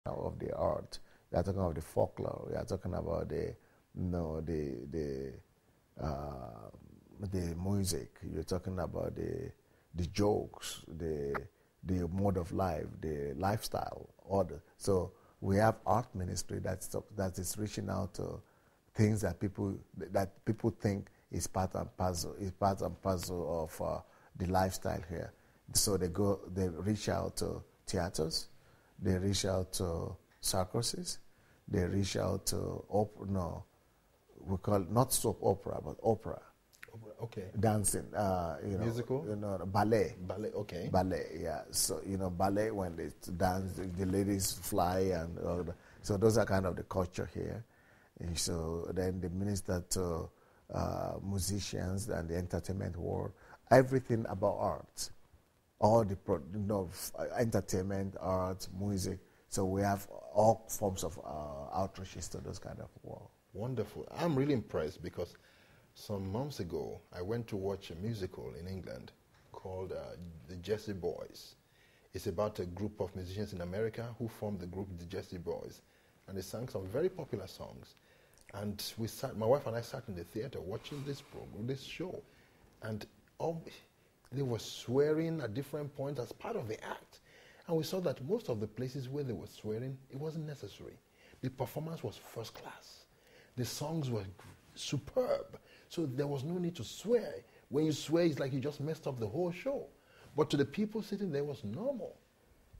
of the art. We are talking about the folklore. We are talking about the, the music. You're talking about the jokes, the mode of life, the lifestyle, so we have art ministry that is reaching out to things that people think is part and parcel of the lifestyle here. So they reach out to theaters, they reach out to circuses, they reach out to we call it not soap opera, but opera. Okay. Dancing, musical, ballet. Ballet, okay. Ballet, yeah. So ballet, when they dance, the ladies fly and all that. So those are kind of the culture here. And so then they minister to musicians and the entertainment world. Everything about art, all the entertainment, art, music. So we have all forms of outreaches to those kind of world. Wonderful. I'm really impressed because some months ago, I went to watch a musical in England called The Jesse Boys. It's about a group of musicians in America who formed the group The Jesse Boys. And they sang some very popular songs. And my wife and I sat in the theater watching this program, this show. And they were swearing at different points as part of the act. And we saw that most of the places where they were swearing, it wasn't necessary. The performance was first class. The songs were superb. So there was no need to swear. When you swear, it's like you just messed up the whole show. But to the people sitting there, it was normal.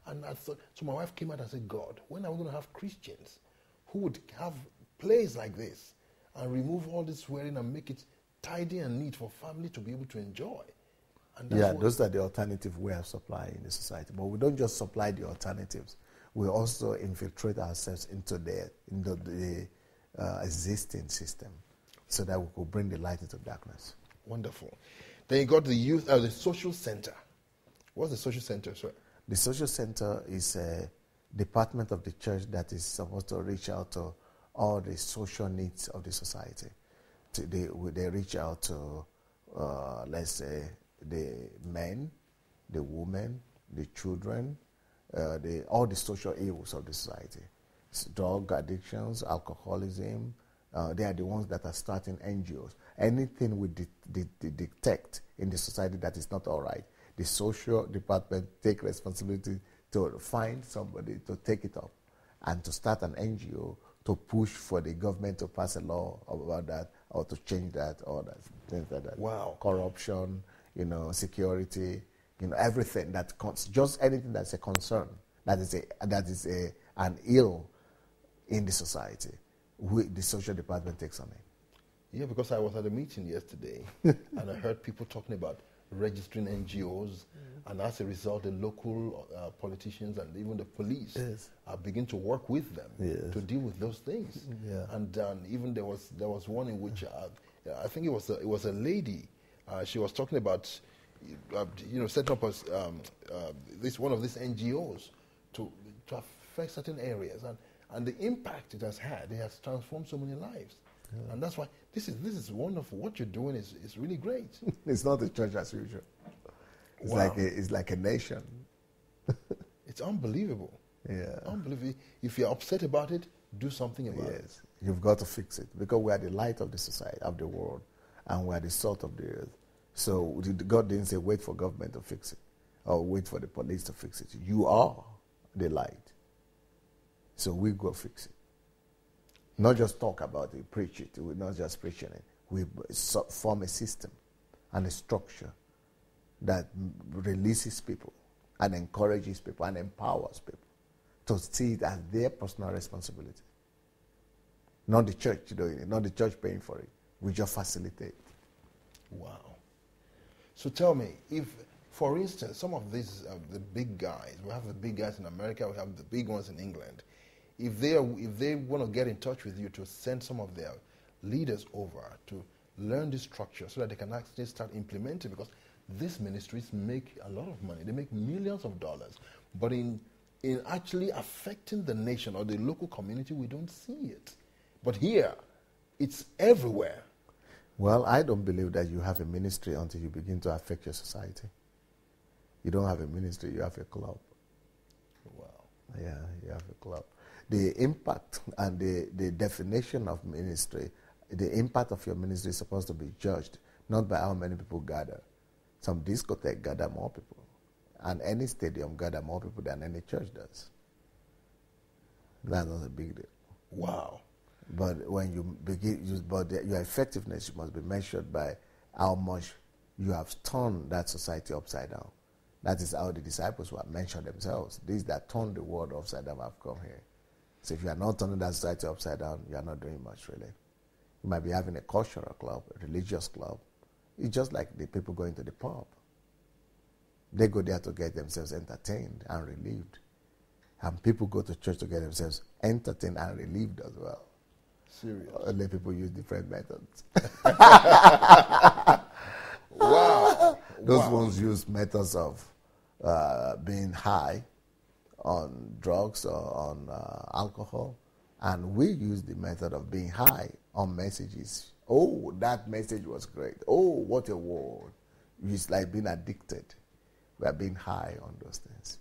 And I thought, so my wife came out and said, God, when are we going to have Christians who would have plays like this and remove all this swearing and make it tidy and neat for family to be able to enjoy? And those are the alternative way of supplying the society. But we don't just supply the alternatives. We also infiltrate ourselves into the existing system so that we could bring the light into darkness. Wonderful. Then you got the social center. What's the social center, sir? The social center is a department of the church that is supposed to reach out to all the social needs of the society. They reach out to, let's say, the men, the women, the children, all the social evils of the society. Drug addictions, alcoholism, they are the ones that are starting NGOs. Anything we detect in the society that is not all right, the social department take responsibility to find somebody to take it up and to start an NGO to push for the government to pass a law about that or to change that or that, things like that. Wow. Corruption, security, everything that just anything that's a concern, that is an ill in the society. The social department takes on it. Yeah, because I was at a meeting yesterday and I heard people talking about registering NGOs, and as a result, the local politicians and even the police are beginning to work with them to deal with those things. Yeah. And even there was one in which I think it was a lady. She was talking about setting up one of these NGOs to affect certain areas, and the impact it has had. It has transformed so many lives. Yeah. And that's why this is wonderful. What you're doing is really great. It's not a church as usual. It's it's like a nation. It's unbelievable. Yeah. Unbelievable. If you're upset about it, do something about it. Yes. You've got to fix it because we are the light of the society, of the world, and we are the salt of the earth. So God didn't say wait for government to fix it or wait for the police to fix it. You are the light. So we go fix it. Not just talk about it, preach it. We're not just preaching it. We form a system and a structure that releases people and encourages people and empowers people to see it as their personal responsibility. Not the church doing it, not the church paying for it. We just facilitate. Wow. So tell me, if, for instance, some of these, the big guys, we have the big guys in America, we have the big ones in England. If they want to get in touch with you to send some of their leaders over to learn this structure so that they can actually start implementing, because these ministries make a lot of money. They make millions of dollars. But in actually affecting the nation or the local community, we don't see it. But here, it's everywhere. Well, I don't believe that you have a ministry until you begin to affect your society. You don't have a ministry, you have a club. Wow. Yeah, you have a club. the impact and the definition of ministry, the impact of your ministry is supposed to be judged not by how many people gather. Some discotheque gather more people, and any stadium gather more people than any church does. That's not a big deal. Wow. But when you begin, your effectiveness must be measured by how much you have turned that society upside down. That is how the disciples were mentioned themselves. These that turned the world upside down have come here. So if you are not turning that society upside down, you are not doing much really. You might be having a cultural club, a religious club. It's just like the people going to the pub. They go there to get themselves entertained and relieved. And people go to church to get themselves entertained and relieved as well. Serious. Only people use different methods. Wow. Those ones use methods of being high on drugs or on alcohol. And we use the method of being high on messages. Oh, that message was great. Oh, what a word. It's like being addicted. We are being high on those things.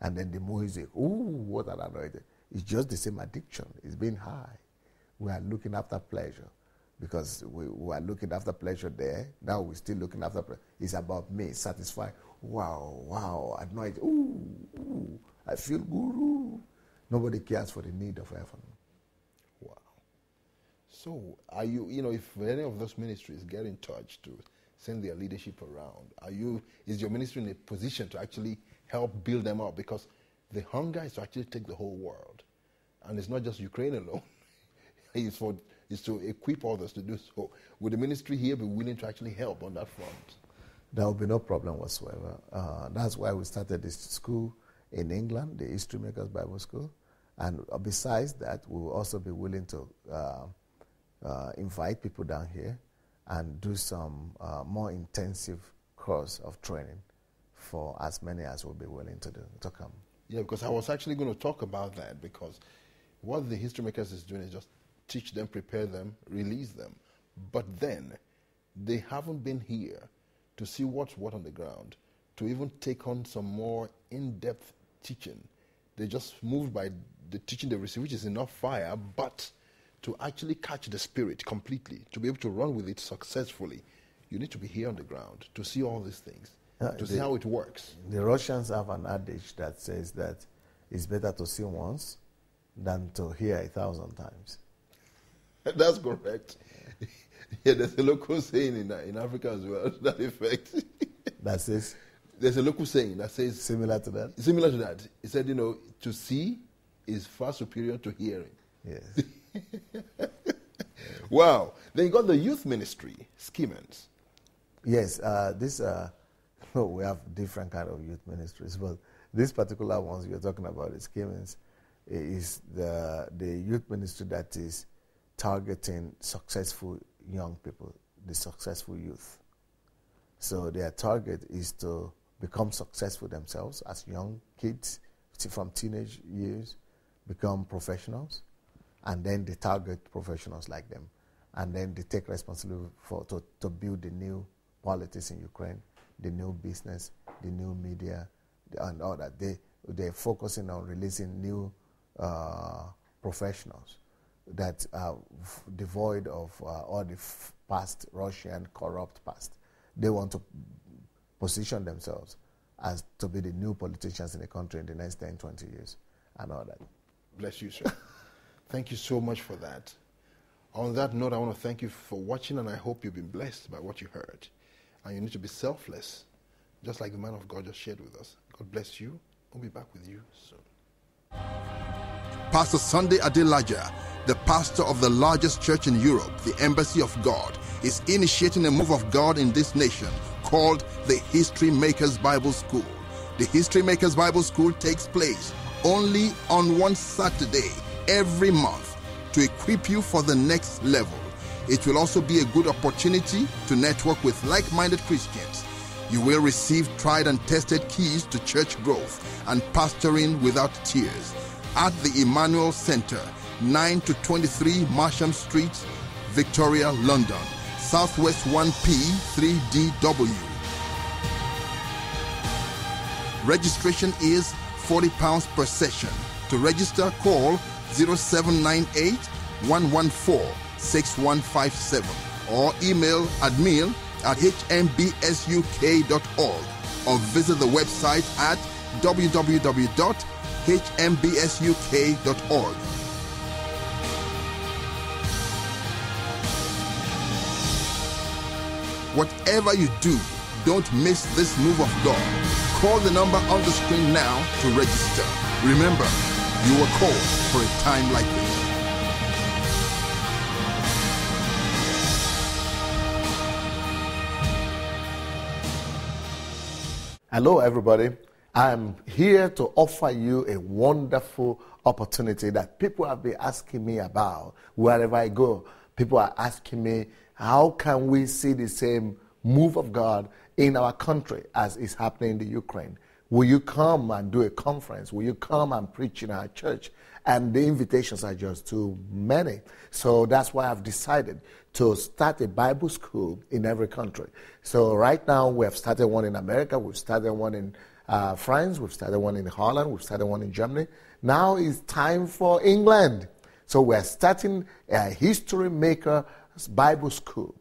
And then the music, ooh, what an anointing. It's just the same addiction. It's being high. We are looking after pleasure because we are looking after pleasure there. Now we're still looking after pleasure. It's about me, satisfied. Wow, anointed. Ooh, I feel good. Ooh. Nobody cares for the need of heaven. Wow. So are you, if any of those ministries get in touch to send their leadership around, is your ministry in a position to actually help build them up? Because the hunger is to actually take the whole world. And it's not just Ukraine alone. It's to equip others to do so. Would the ministry here be willing to actually help on that front? There will be no problem whatsoever. That's why we started this school in England, the History Makers Bible School. And besides that, we will also be willing to invite people down here and do some more intensive course of training for as many as will be willing to come. Yeah, because I was actually going to talk about that, because what the History Makers is doing is just teach them, prepare them, release them. But then they haven't been here to see what's what on the ground, to even take on some more in-depth teaching. They just moved by the teaching they receive, which is enough fire, but to actually catch the spirit completely, to be able to run with it successfully, you need to be here on the ground to see all these things, to see how it works. The Russians have an adage that says that it's better to see once than to hear 1,000 times. That's correct. Yeah, there's a local saying in Africa as well, to that effect. That says? There's a local saying that says... Similar to that? Similar to that. It said, to see is far superior to hearing. Yes. Wow. Then you got the youth ministry, Schemens. Yes, we have different kind of youth ministries, but this particular ones you're talking about, the Schemens, is the youth ministry that is targeting successful young people, the successful youth. So their target is to become successful themselves as young kids from teenage years, become professionals, and then they target professionals like them. And then they take responsibility to build the new politics in Ukraine, the new business, the new media, and all that. They're focusing on releasing new professionals that are devoid of all the past Russian corrupt past. They want to position themselves as to be the new politicians in the country in the next 10, 20 years and all that. Bless you, sir. Thank you so much for that. On that note, I want to thank you for watching, and I hope you've been blessed by what you heard. And you need to be selfless, just like the man of God just shared with us. God bless you. We'll be back with you soon. Pastor Sunday Adelaja, the pastor of the largest church in Europe, the Embassy of God, is initiating a move of God in this nation called the History Makers Bible School. The History Makers Bible School takes place only on one Saturday every month to equip you for the next level. It will also be a good opportunity to network with like-minded Christians. You will receive tried and tested keys to church growth and pastoring without tears at the Emmanuel Center, 9 to 23 Marsham Street, Victoria, London, Southwest 1P 3DW. Registration is £40 per session. To register, call 0798 114 6157 or email admin@hmbsuk.org or visit the website at www.hmbsuk.org. Whatever you do, don't miss this move of God. Call the number on the screen now to register. Remember, you were called for a time like this. Hello, everybody. I'm here to offer you a wonderful opportunity that people have been asking me about wherever I go. People are asking me, how can we see the same move of God in our country as is happening in the Ukraine? Will you come and do a conference? Will you come and preach in our church? And the invitations are just too many. So that's why I've decided to start a Bible school in every country. So right now we have started one in America, we've started one in France, we've started one in Holland, we've started one in Germany. Now it's time for England. So we're starting a History Maker Bible School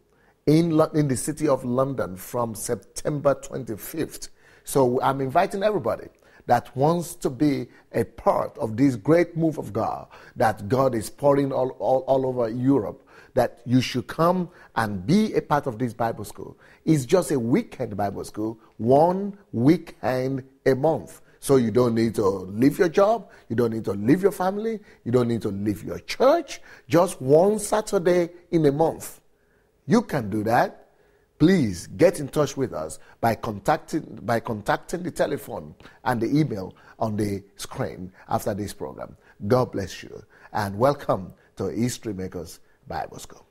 in the city of London from September 25th. So I'm inviting everybody that wants to be a part of this great move of God that God is pouring all over Europe, that you should come and be a part of this Bible school. It's just a weekend Bible school, 1 weekend a month. So you don't need to leave your job, you don't need to leave your family, you don't need to leave your church, just one Saturday in a month. You can do that. Please get in touch with us by contacting the telephone and the email on the screen after this program. God bless you and welcome to History Makers Bible School.